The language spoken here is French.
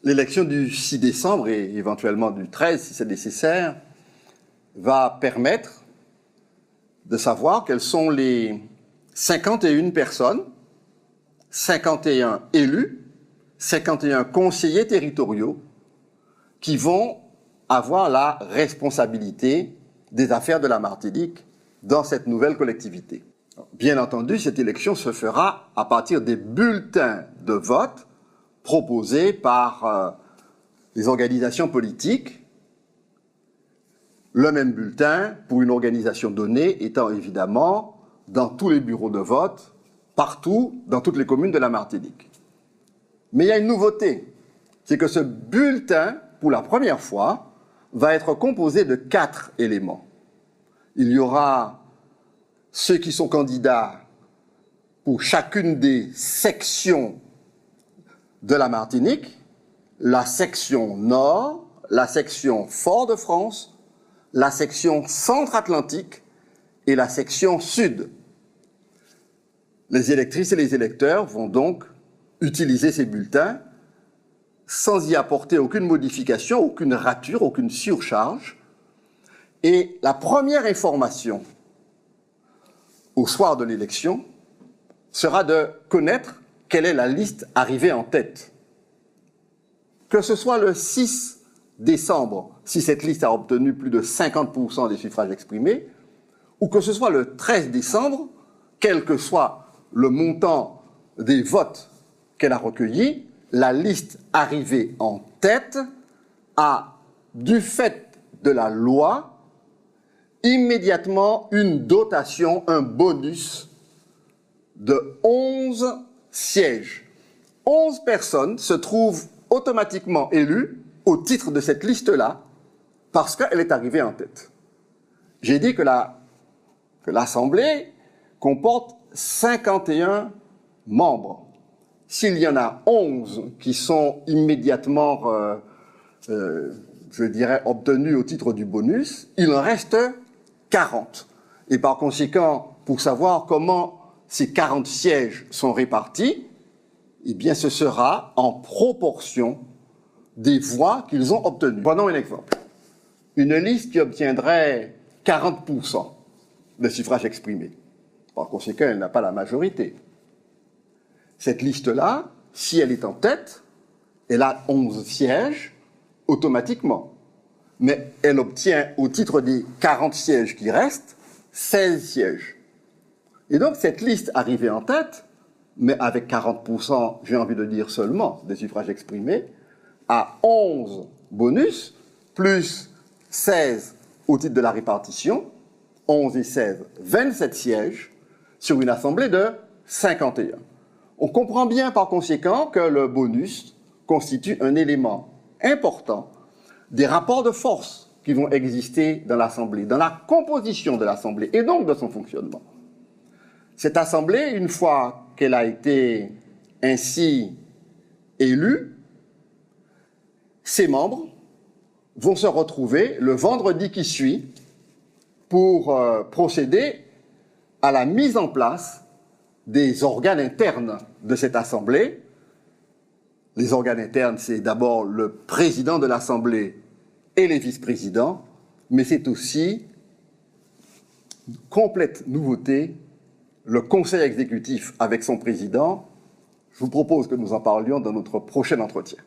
L'élection du 6 décembre et éventuellement du 13, si c'est nécessaire, va permettre de savoir quelles sont les 51 personnes, 51 élus, 51 conseillers territoriaux qui vont avoir la responsabilité des affaires de la Martinique dans cette nouvelle collectivité. Bien entendu, cette élection se fera à partir des bulletins de vote proposés par les organisations politiques, le même bulletin pour une organisation donnée étant évidemment dans tous les bureaux de vote, partout, dans toutes les communes de la Martinique. Mais il y a une nouveauté, c'est que ce bulletin, pour la première fois, va être composé de 4 éléments. Il y aura ceux qui sont candidats pour chacune des sections de la Martinique, la section Nord, la section Fort-de-France, la section Centre-Atlantique et la section Sud. Les électrices et les électeurs vont donc utiliser ces bulletins sans y apporter aucune modification, aucune rature, aucune surcharge. Et la première information au soir de l'élection sera de connaître quelle est la liste arrivée en tête. Que ce soit le 6 décembre, si cette liste a obtenu plus de 50% des suffrages exprimés, ou que ce soit le 13 décembre, quel que soit le montant des votes qu'elle a recueillis, la liste arrivée en tête a, du fait de la loi, immédiatement une dotation, un bonus de 11 sièges. 11 personnes se trouvent automatiquement élues au titre de cette liste-là parce qu'elle est arrivée en tête. J'ai dit que l'Assemblée comporte 51 membres. S'il y en a 11 qui sont immédiatement, je dirais, obtenus au titre du bonus, il en reste 40. Et par conséquent, pour savoir comment ces 40 sièges sont répartis, eh bien, ce sera en proportion des voix qu'ils ont obtenues. Prenons un exemple. Une liste qui obtiendrait 40% de suffrages exprimés. Par conséquent, elle n'a pas la majorité. Cette liste-là, si elle est en tête, elle a 11 sièges automatiquement. Mais elle obtient, au titre des 40 sièges qui restent, 16 sièges. Et donc, cette liste arrivée en tête, mais avec 40%, j'ai envie de dire seulement, des suffrages exprimés, a 11 bonus, plus 16 au titre de la répartition, 11 et 16, 27 sièges, sur une assemblée de 51. On comprend bien par conséquent que le bonus constitue un élément important des rapports de force qui vont exister dans l'Assemblée, dans la composition de l'Assemblée et donc de son fonctionnement. Cette Assemblée, une fois qu'elle a été ainsi élue, ses membres vont se retrouver le vendredi qui suit pour procéder à la mise en place des organes internes de cette Assemblée. Les organes internes, c'est d'abord le président de l'Assemblée et les vice-présidents, mais c'est aussi, complète nouveauté, le conseil exécutif avec son président. Je vous propose que nous en parlions dans notre prochain entretien.